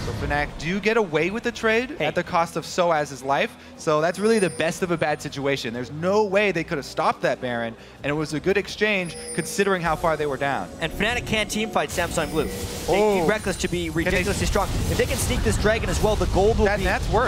So Fnatic do get away with the trade at the cost of Soaz's life. So that's really the best of a bad situation. There's no way they could have stopped that Baron, and it was a good exchange considering how far they were down. And Fnatic can't teamfight Samsung Blue. They need Reckless to be ridiculously strong. If they can sneak this Dragon as well, the gold will be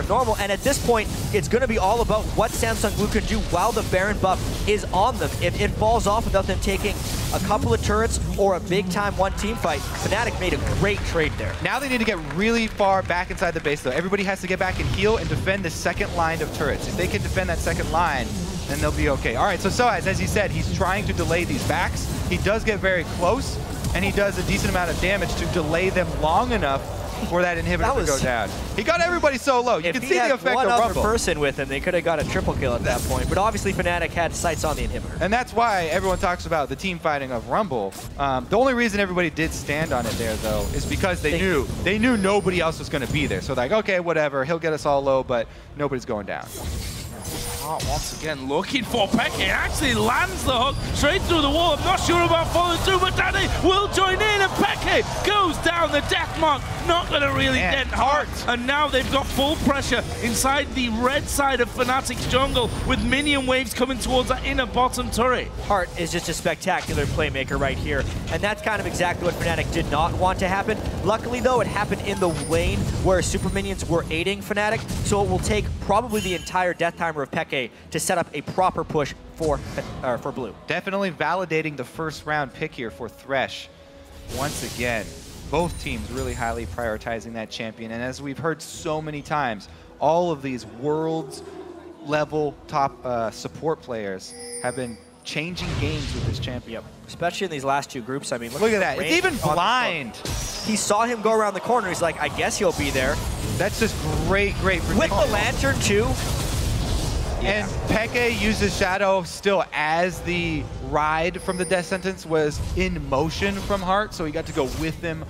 normal. And at this point, it's going to be all about what Samsung Blue can do while the Baron buff is on them. If it falls off without them taking a couple of turrets or a big-time one-team fight, Fnatic made a great trade there. Now they need to get really far back inside the base, though. Everybody has to get back and heal and defend the second line of turrets. If they can defend that second line, then they'll be okay. All right, so Soaz, as he said, he's trying to delay these backs. He does get very close, and he does a decent amount of damage to delay them long enough for that inhibitor to go down. He got everybody so low. You can see the effect of Rumble. If he had one other person with him, they could have got a triple kill at that point. But obviously, Fnatic had sights on the inhibitor. And that's why everyone talks about the team fighting of Rumble. The only reason everybody did stand on it there, though, is because they knew nobody else was going to be there. So like, okay, whatever, he'll get us all low, but nobody's going down. Once again looking for Peke, actually lands the hook straight through the wall. I'm not sure about following through, but Dade will join in, and Peke goes down the death mark. Not going to really dent Heart. And now they've got full pressure inside the red side of Fnatic's jungle with minion waves coming towards that inner bottom turret. Heart is just a spectacular playmaker right here, and that's kind of exactly what Fnatic did not want to happen. Luckily, though, it happened in the lane where super minions were aiding Fnatic, so it will take probably the entire death timer of Peke to set up a proper push for Blue. Definitely validating the first round pick here for Thresh. Once again, both teams really highly prioritizing that champion. And as we've heard so many times, all of these world level top support players have been changing games with this champion. Yep. Especially in these last 2 groups. I mean, look at that. It's even blind. He saw him go around the corner. He's like, I guess he'll be there. That's just great prediction. With the lantern, too. And Peke uses Shadow still as the ride from the death sentence was in motion from Heart, so he got to go with them,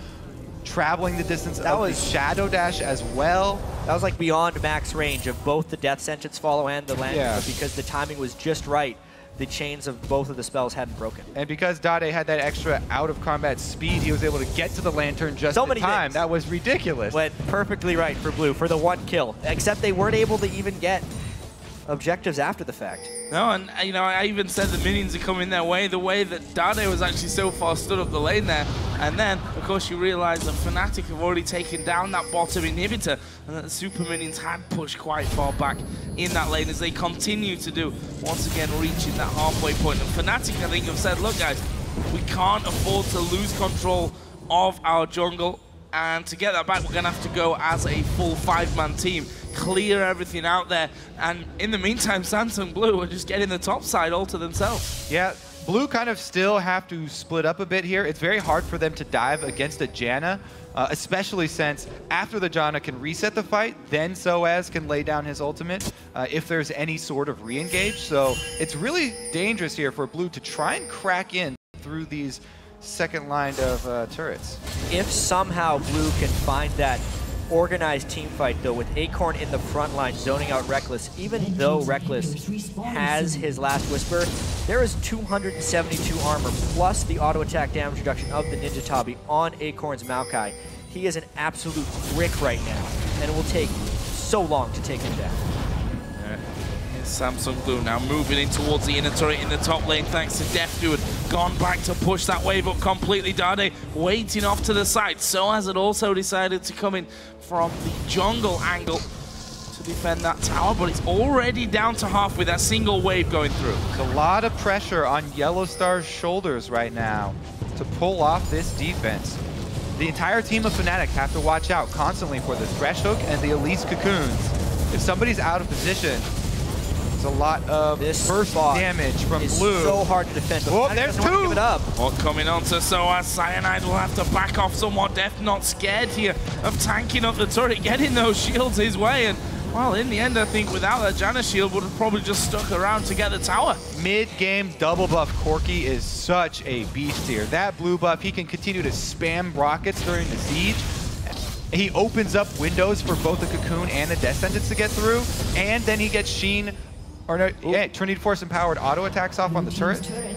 traveling the distance of the Shadow Dash as well. That was like beyond max range of both the death sentence follow and the lantern, but because the timing was just right, the chains of both of the spells hadn't broken. And because Dade had that extra out-of-combat speed, he was able to get to the lantern just in time. That was ridiculous. Went perfectly right for Blue for the 1 kill, except they weren't able to even get objectives after the fact. No, and you know, I even said the minions are coming their way, the way that Dade was actually so far stood up the lane there. And then, of course, you realize that Fnatic have already taken down that bottom inhibitor, and that the super minions had pushed quite far back in that lane as they continue to do, once again, reaching that halfway point. And Fnatic, I think, have said, look, guys, we can't afford to lose control of our jungle. And to get that back, we're going to have to go as a full 5-man team. clear everything out there. And in the meantime, Samsung Blue are just getting the top side all to themselves. Yeah, Blue kind of still have to split up a bit here. It's very hard for them to dive against a Janna, especially since after the Janna can reset the fight, then Soaz can lay down his ultimate if there's any sort of re-engage. So it's really dangerous here for Blue to try and crack in through these second line of turrets. If somehow Blue can find that organized team fight, though, with Acorn in the front line zoning out Reckless, even though Reckless has his last Whisper, there is 272 armor plus the auto attack damage reduction of the Ninja Tabi on Acorn's Maokai. He is an absolute brick right now, and it will take so long to take him down. Samsung Blue now moving in towards the inner turret in the top lane thanks to Deft, who had gone back to push that wave up completely. Dade waiting off to the side. Soaz had also decided to come in from the jungle angle to defend that tower, but it's already down to half with that single wave going through. There's a lot of pressure on Yellow Star's shoulders right now to pull off this defense. The entire team of Fnatic have to watch out constantly for the Thresh Hook and the Elise Cocoons. If somebody's out of position, a lot of burst damage from Blue. So hard to defend. Oh, there's two! Give it up. Well, coming on to Soaz, Cyanide will have to back off somewhat. Deft not scared here of tanking up the turret, getting those shields his way. And, well, in the end, I think without that Janna shield, would have probably just stuck around to get the tower. Mid-game double buff Corki is such a beast here. That blue buff, he can continue to spam rockets during the siege. He opens up windows for both the Cocoon and the Death Sentence to get through. And then he gets Sheen. Or no, yeah, Trinity Force empowered auto attacks off on the turret. Yeah,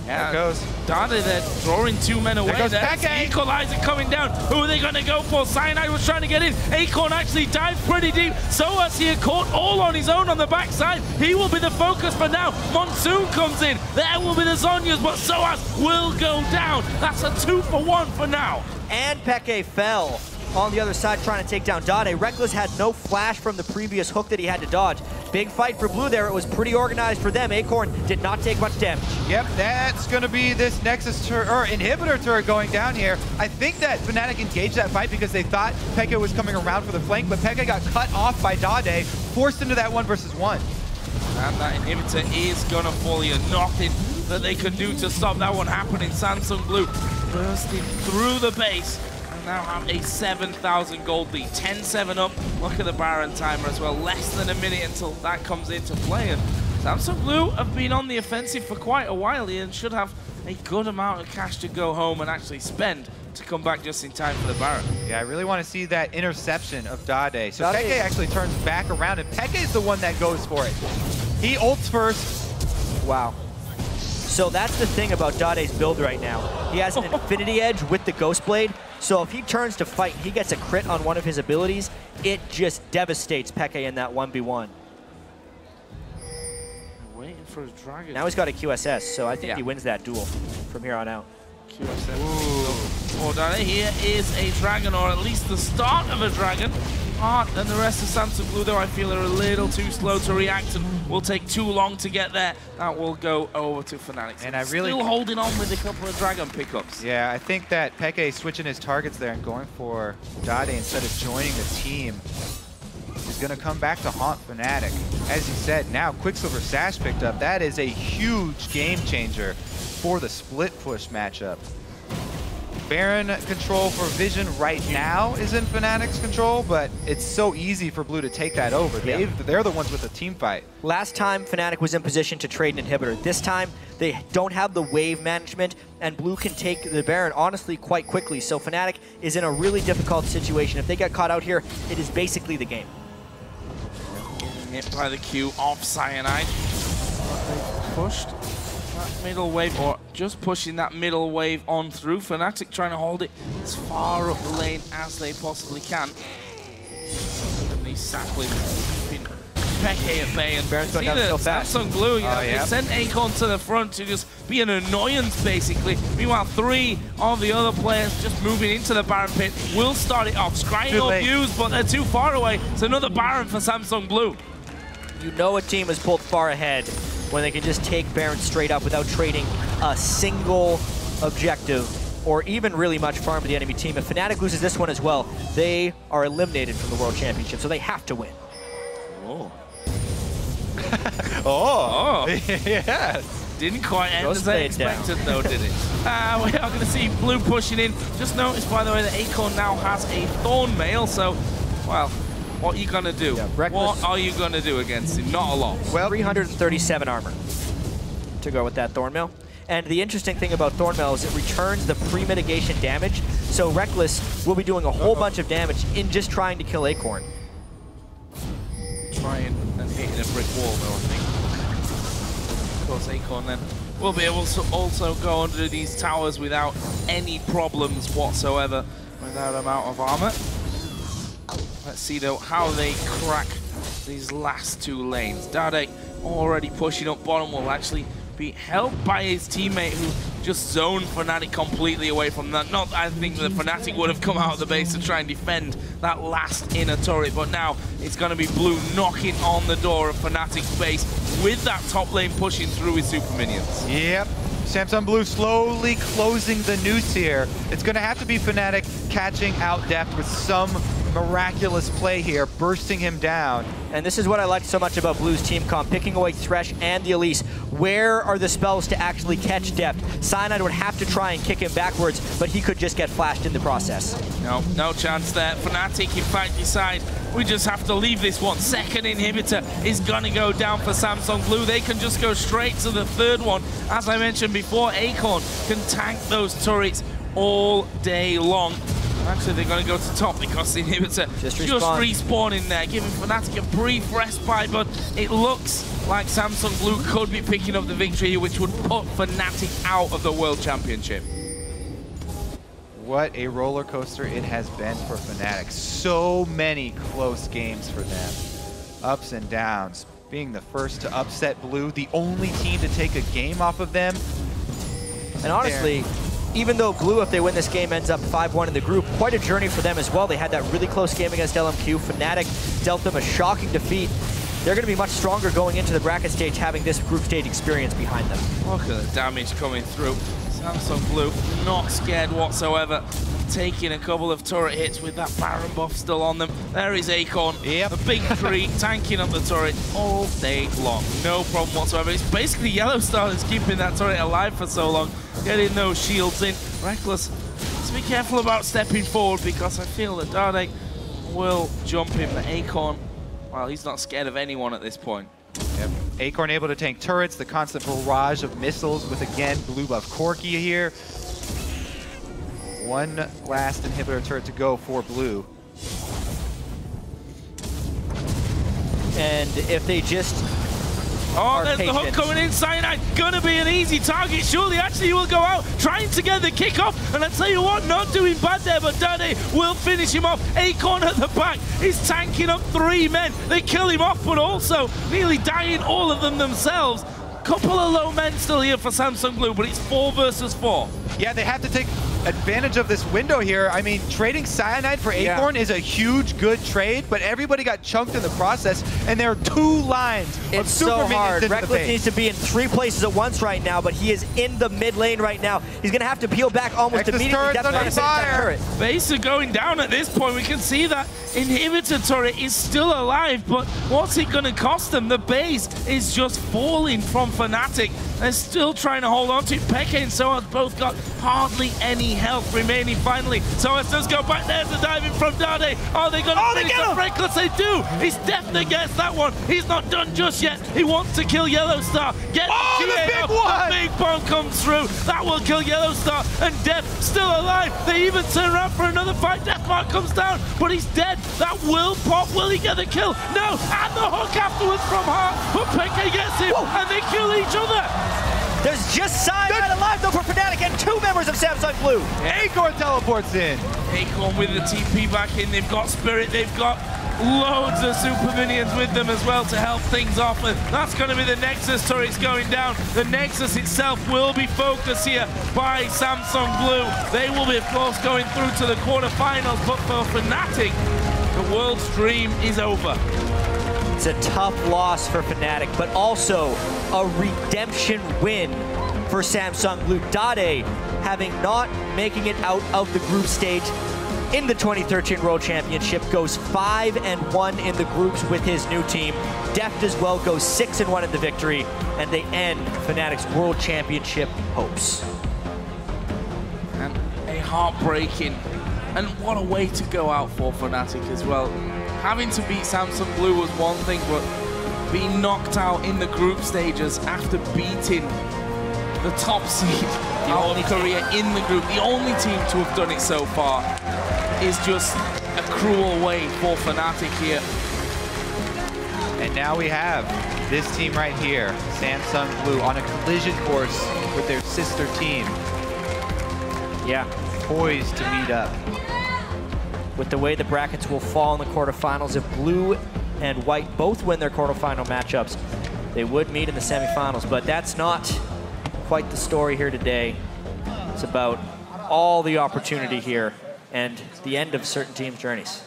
there goes. Dade there drawing two men away. That's Equalizer coming down. Who are they going to go for? Cyanide was trying to get in. Acorn actually dived pretty deep. Soaz here caught all on his own on the backside. He will be the focus for now. Monsoon comes in. There will be the Zhonya's, but Soaz will go down. That's a 2-for-1 for now. And Peke fell on the other side trying to take down Dade. Reckless had no flash from the previous hook that he had to dodge. Big fight for Blue there. It was pretty organized for them. Acorn did not take much damage. Yep, that's going to be this Nexus or inhibitor turret going down here. I think that Fnatic engaged that fight because they thought Peke was coming around for the flank, but Peke got cut off by Dade, forced into that 1-versus-1. And that inhibitor is going to fall here. Nothing that they can do to stop that one happening. Samsung Blue bursting through the base. Now have a 7,000 gold lead, 10-7 up. Look at the Baron timer as well, less than a minute until that comes into play. And Samsung Blue have been on the offensive for quite a while here and should have a good amount of cash to go home and actually spend to come back just in time for the Baron. Yeah, I really want to see that interception of Dade. So Peke actually turns back around, and Peke is the one that goes for it. He ults first. Wow. So that's the thing about Dade's build right now. He has an Infinity Edge with the Ghost Blade, so if he turns to fight and he gets a crit on one of his abilities, it just devastates Peke in that 1v1. Waiting for his dragon. Now he's got a QSS, so I think he wins that duel from here on out. QSS. Oh, Dade, here is a dragon, or at least the start of a dragon. And the rest of Samsung Blue, though, I feel are a little too slow to react and will take too long to get there. That will go over to Fnatic. And I really still holding on with a couple of dragon pickups. Yeah, I think that Peke switching his targets there and going for Dade instead of joining the team is going to come back to haunt Fnatic. As you said, now Quicksilver Sash picked up. That is a huge game changer for the split push matchup. Baron control for Vision right now is in Fnatic's control, but it's so easy for Blue to take that over. They're the ones with the team fight. Last time, Fnatic was in position to trade an inhibitor. This time, they don't have the wave management, and Blue can take the Baron, honestly, quite quickly. So Fnatic is in a really difficult situation. If they get caught out here, it is basically the game. Hit by the Q off Cyanide. They pushed that middle wave, or just pushing that middle wave on through. Fnatic trying to hold it as far up the lane as they possibly can. And these saplings keeping Peke at bay, and Baron's going down so fast. Samsung Blue, they sent Acorn to the front to just be an annoyance, basically. Meanwhile, 3 of the other players just moving into the Baron pit will start it off. Scrying up views, but they're too far away. It's another Baron for Samsung Blue. You know a team is pulled far ahead when they can just take Baron straight up without trading a single objective or even really much farm to the enemy team. If Fnatic loses this one as well, they are eliminated from the World Championship, so they have to win. Oh. Oh. Yes. Didn't quite end as I expected, though, did it? We are going to see Blue pushing in. Just notice, by the way, that Acorn now has a Thorn Mail, so, well, what are you going to do? Yeah, what are you going to do against him? Not a lot. Well, 337 armor to go with that Thorn Mail. And the interesting thing about Thorn Mail is it returns the pre-mitigation damage, so Reckless will be doing a whole bunch of damage in just trying to kill Acorn. Trying and hitting a brick wall, though, I think. Of course, Acorn then will be able to also go under these towers without any problems whatsoever with that amount of armor. Let's see, though, how they crack these last two lanes. Dade already pushing up bottom will actually be helped by his teammate who just zoned Fnatic completely away from that. Not I think that Fnatic would have come out of the base to try and defend that last inner turret, but now it's going to be Blue knocking on the door of Fnatic's base with that top lane pushing through his super minions. Yep. Samsung Blue slowly closing the noose here. It's going to have to be Fnatic catching out Deft with some miraculous play here, bursting him down. And this is what I liked so much about Blue's team comp, picking away Thresh and the Elise. Where are the spells to actually catch Deft? Cyanide would have to try and kick him backwards, but he could just get flashed in the process. No chance there. Fnatic, in fact, decide we just have to leave this one. Second inhibitor is going to go down for Samsung Blue. They can just go straight to the third one. As I mentioned before, Acorn can tank those turrets all day long. Actually, they're going to go to top because the inhibitor just respawning there, giving Fnatic a brief respite, but it looks like Samsung Blue could be picking up the victory here, which would put Fnatic out of the World Championship. What a roller coaster it has been for Fnatic. So many close games for them. Ups and downs. Being the first to upset Blue, the only team to take a game off of them. And honestly, even though Blue, if they win this game, ends up 5-1 in the group, quite a journey for them as well. They had that really close game against LMQ. Fnatic dealt them a shocking defeat. They're going to be much stronger going into the bracket stage, having this group stage experience behind them. Look at the damage coming through. Samsung Blue not scared whatsoever. Taking a couple of turret hits with that Baron buff still on them. There is Acorn, a big three, tanking up the turret all day long. No problem whatsoever. It's basically Yellow Star that's keeping that turret alive for so long. Getting those shields in. Reckless, let's be careful about stepping forward because I feel that Dade will jump him. But Acorn, well, he's not scared of anyone at this point. Yep. Acorn able to tank turrets, the constant barrage of missiles with, again, Blue buff Corki here. One last inhibitor turret to go for Blue. And if they just Oh, there's the hook coming in. Cyanide gonna be an easy target. Surely, actually, he will go out trying to get the kickoff. And I tell you what, not doing bad there, but Dade will finish him off. Acorn at the back is tanking up 3 men. They kill him off, but also nearly dying all of them themselves. Couple of low men still here for Samsung Blue, but it's 4 versus 4. Yeah, they have to take advantage of this window here. I mean, trading Cyanide for Acorn is a huge, good trade, but everybody got chunked in the process, and there are 2 lines of super minions. Reckless needs to be in 3 places at once right now, but he is in the mid lane right now. He's going to have to peel back almost immediately. Base are going down at this point. We can see that inhibitor turret is still alive, but what's it going to cost them? The base is just falling from Fnatic. They're still trying to hold on to it. Peke and Soaz both got hardly any health remaining finally. Soaz does go back there to dive in from Dade. Are they going to finish the Reckless? They do. He's definitely gets that one. He's not done just yet. He wants to kill Yellow Star. Get the big one. The big bomb comes through. That will kill Yellow Star. And Def still alive. They even turn around for another fight. Deathmark comes down, but he's dead. That will pop. Will he get the kill? No. And the hook afterwards from Hart. But Peke gets him. Whoa. And they kill each other. There's just Cyanide alive though for Fnatic and 2 members of Samsung Blue. Acorn teleports in. Acorn with the TP back in. They've got Spirit. They've got loads of super minions with them as well to help things off. And that's going to be the Nexus turrets going down. The Nexus itself will be focused here by Samsung Blue. They will be, of course, going through to the quarterfinals. But for Fnatic, the world's dream is over. It's a tough loss for Fnatic, but also a redemption win for Samsung Blue. Dade having not making it out of the group stage in the 2013 World Championship, goes 5-1 in the groups with his new team. Deft as well goes 6-1 in the victory, and they end Fnatic's World Championship hopes. And a heartbreaking, and what a way to go out for Fnatic as well. Having to beat Samsung Blue was one thing, but being knocked out in the group stages after beating the top seed out of Korea in the group, the only team to have done it so far, is just a cruel way for Fnatic here. And now we have this team right here, Samsung Blue, on a collision course with their sister team. Yeah. Poised to meet up. With the way the brackets will fall in the quarterfinals, if Blue and White both win their quarterfinal matchups, they would meet in the semifinals, but that's not quite the story here today. It's about all the opportunity here and the end of certain teams' journeys.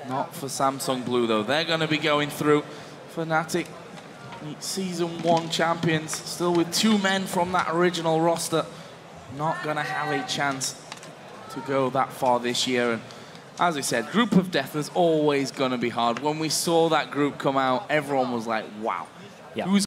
Not for Samsung Blue, though. They're going to be going through. Fnatic, Season 1 champions, still with 2 men from that original roster. Not going to have a chance to go that far this year. And as I said, Group of Death is always going to be hard. When we saw that group come out, everyone was like, wow. Yeah. Who's